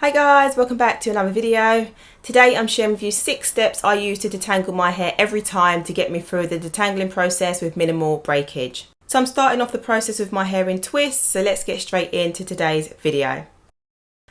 Hi guys, welcome back to another video. Today I'm sharing with you 6 steps I use to detangle my hair every time to get me through the detangling process with minimal breakage. So I'm starting off the process with my hair in twists, so let's get straight into today's video.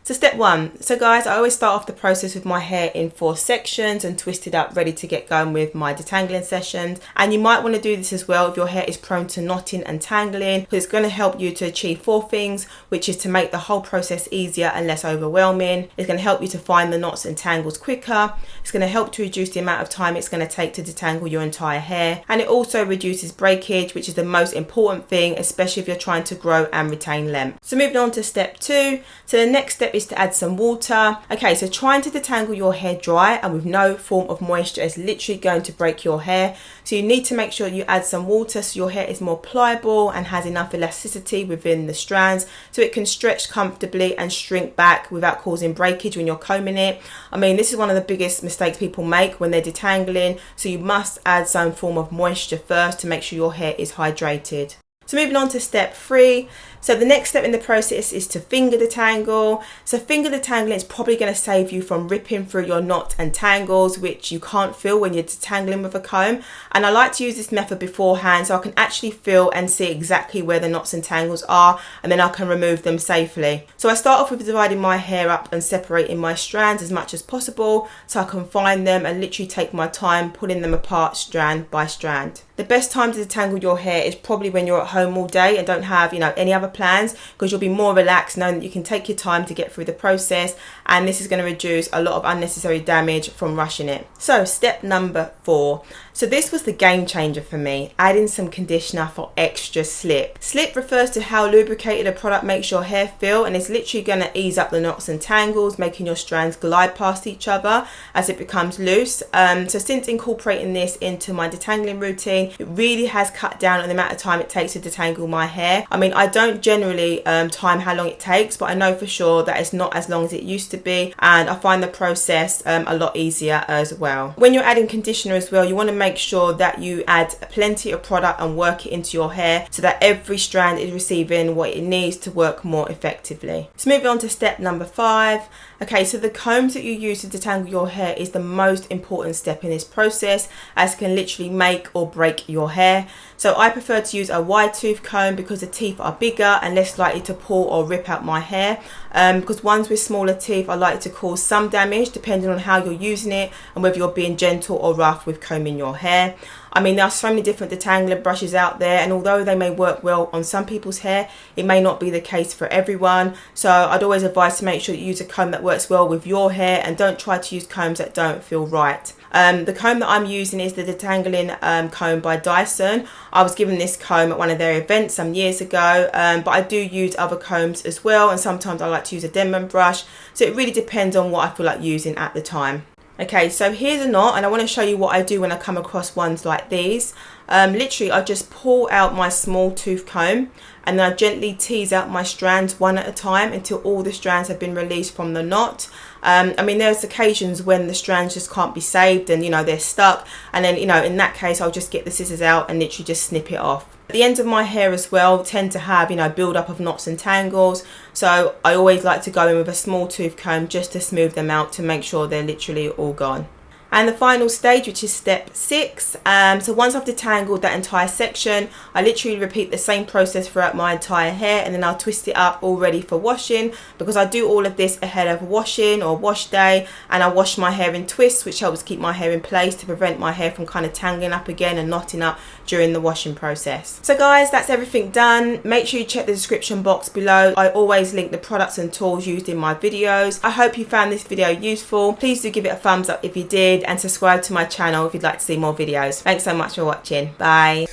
So step 1. So guys, I always start off the process with my hair in 4 sections and twist it up ready to get going with my detangling sessions. And you might want to do this as well if your hair is prone to knotting and tangling, because it's going to help you to achieve 4 things, which is to make the whole process easier and less overwhelming. It's going to help you to find the knots and tangles quicker. It's going to help to reduce the amount of time it's going to take to detangle your entire hair. And it also reduces breakage, which is the most important thing, especially if you're trying to grow and retain length. So moving on to step 2. So the next step is to add some water. Okay, so trying to detangle your hair dry and with no form of moisture is literally going to break your hair. So you need to make sure you add some water so your hair is more pliable and has enough elasticity within the strands so it can stretch comfortably and shrink back without causing breakage when you're combing it. I mean, this is one of the biggest mistakes people make when they're detangling, so you must add some form of moisture first to make sure your hair is hydrated. So moving on to step 3. So the next step in the process is to finger detangle. So finger detangling is probably going to save you from ripping through your knots and tangles, which you can't feel when you're detangling with a comb. And I like to use this method beforehand so I can actually feel and see exactly where the knots and tangles are, and then I can remove them safely. So I start off with dividing my hair up and separating my strands as much as possible so I can find them and literally take my time pulling them apart strand by strand. The best time to detangle your hair is probably when you're at home all day and don't have, any other plans, because you'll be more relaxed knowing that you can take your time to get through the process, and this is going to reduce a lot of unnecessary damage from rushing it. So step number 4. So this was the game changer for me, adding some conditioner for extra slip. Slip refers to how lubricated a product makes your hair feel, and it's literally going to ease up the knots and tangles, making your strands glide past each other as it becomes loose. So since incorporating this into my detangling routine, it really has cut down on the amount of time it takes to detangle my hair. I mean, I don't generally time how long it takes, but I know for sure that it's not as long as it used to be, and I find the process a lot easier as well. When you're adding conditioner as well, you want to make sure that you add plenty of product and work it into your hair so that every strand is receiving what it needs to work more effectively. So moving on to step number 5. Okay, so the combs that you use to detangle your hair is the most important step in this process, as it can literally make or break your hair. So I prefer to use a wide tooth comb because the teeth are bigger and less likely to pull or rip out my hair. Because ones with smaller teeth are likely to cause some damage depending on how you're using it and whether you're being gentle or rough with combing your hair. I mean, there are so many different detangler brushes out there, and although they may work well on some people's hair, it may not be the case for everyone. So I'd always advise to make sure you use a comb that works well with your hair and don't try to use combs that don't feel right. The comb that I'm using is the Detangling comb by Dyson. I was given this comb at one of their events some years ago, but I do use other combs as well, and sometimes I like to use a Denman brush. So it really depends on what I feel like using at the time. Okay, so here's a knot, and I want to show you what I do when I come across ones like these. Literally, I just pull out my small tooth comb and then I gently tease out my strands one at a time until all the strands have been released from the knot. I mean, there's occasions when the strands just can't be saved and, they're stuck. And then, in that case, I'll just get the scissors out and literally just snip it off. The ends of my hair as well tend to have, build up of knots and tangles. So I always like to go in with a small tooth comb just to smooth them out to make sure they're literally all gone. And the final stage, which is step 6. So once I've detangled that entire section, I literally repeat the same process throughout my entire hair, and then I'll twist it up all ready for washing, because I do all of this ahead of washing or wash day, and I wash my hair in twists, which helps keep my hair in place to prevent my hair from kind of tangling up again and knotting up during the washing process. So guys, that's everything done. Make sure you check the description box below. I always link the products and tools used in my videos. I hope you found this video useful. Please do give it a thumbs up if you did, and subscribe to my channel if you'd like to see more videos. Thanks so much for watching. Bye.